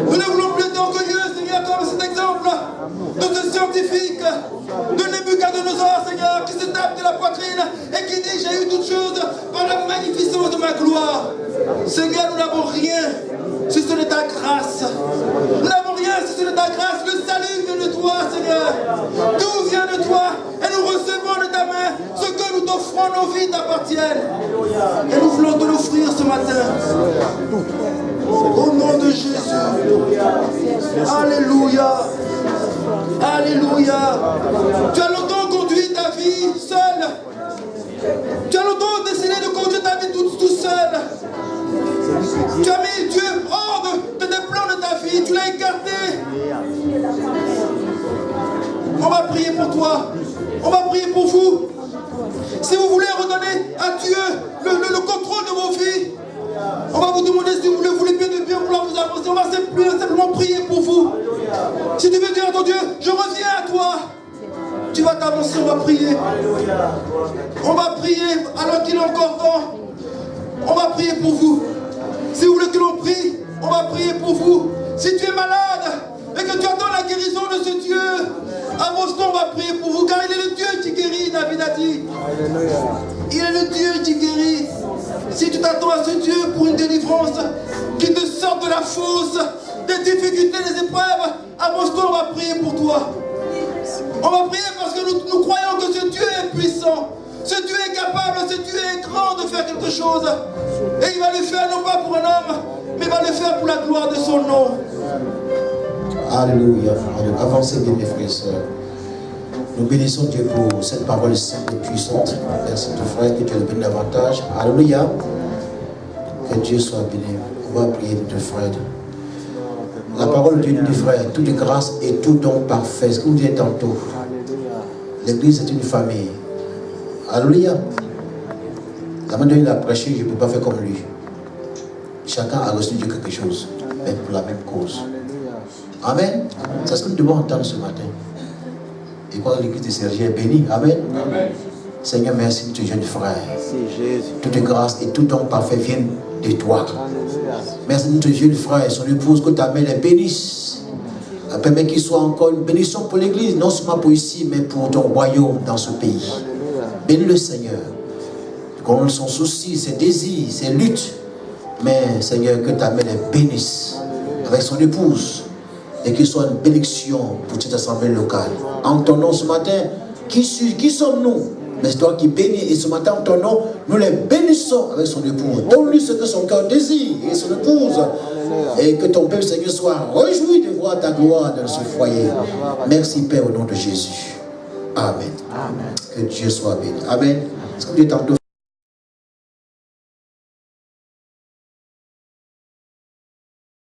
Nous ne voulons plus être orgueilleux, Seigneur, comme cet exemple de ce scientifique, de Nebuchadnezzar, Seigneur, qui se tape de la poitrine et qui dit, j'ai eu toutes choses par la magnificence de ma gloire. Seigneur, nous n'avons rien si ce n'est ta grâce. Nous n'avons rien si ce n'est ta grâce. Le salut vient de toi, Seigneur. Tout vient de toi. Et nous recevons de ta main ce que nous t'offrons, nos vies t'appartiennent. Et nous voulons te l'offrir ce matin. Au nom de Jésus. Alléluia. Alléluia. Tu as longtemps conduit ta vie seul. Tu as longtemps décidé de conduire ta vie tout seul. Tu as mis Dieu hors de tes plans de ta vie. Tu l'as écarté. On va prier pour toi. On va prier pour vous. Si vous voulez redonner à Dieu le contrôle de vos vies, on va vous demander si vous voulez bien vouloir vous avancer. On va simplement prier pour vous. Si tu veux dire à ton Dieu, je reviens à toi, tu vas t'avancer, on va prier. On va prier alors qu'il est encore temps. On va prier pour vous. Si vous voulez que l'on prie, on va prier pour vous. Si tu es malade, Et que tu attends la guérison de ce Dieu. À Boston, on va prier pour vous, car il est le Dieu qui guérit, David a dit. Il est le Dieu qui guérit. Si tu t'attends à ce Dieu pour une délivrance, qui te sorte de la fosse, des difficultés, des épreuves, à Boston, on va prier pour toi. On va prier parce que nous croyons que ce Dieu est puissant. Ce Dieu est capable, ce Dieu est grand de faire quelque chose. Et il va le faire non pas pour un homme, mais il va le faire pour la gloire de son nom. Alléluia. Avancez bien, mes frères et sœurs. Nous bénissons Dieu pour cette parole simple et puissante. Merci ton frère, que Dieu le bénisse davantage. Alléluia. Que Dieu soit béni. On va prier de frère. La parole du frère, toute grâce et tout don parfait. Ce que vous dites tantôt. L'église est une famille. Alléluia. La manière dont il a prêché, je ne peux pas faire comme lui. Chacun a reçu Dieu quelque chose, mais pour la même cause. Amen. C'est ce que nous devons entendre ce matin. Et quand l'église de Sergi est bénie. Amen. Amen. Seigneur, merci de tes jeunes frères. Toute grâce et tout don parfait viennent de toi. Merci de tes jeunes frères, son épouse, que ta main les bénisse. Permets qu'il soit encore une bénédiction pour l'église, non seulement pour ici, mais pour ton royaume dans ce pays. Bénis le Seigneur. Comme son souci, ses désirs, ses luttes. Mais Seigneur, que ta main les bénisse avec son épouse. Et qu'il soit une bénédiction pour cette assemblée locale. En ton nom ce matin, qui sommes-nous? Mais c'est toi qui bénis. Et ce matin, en ton nom, nous les bénissons avec son épouse. Donne-lui ce que son cœur désire et son épouse. Et que ton peuple, Seigneur, soit réjoui de voir ta gloire dans ce foyer. Merci, Père, au nom de Jésus. Amen. Amen. Que Dieu soit béni. Amen. Est-ce que tu es tantôt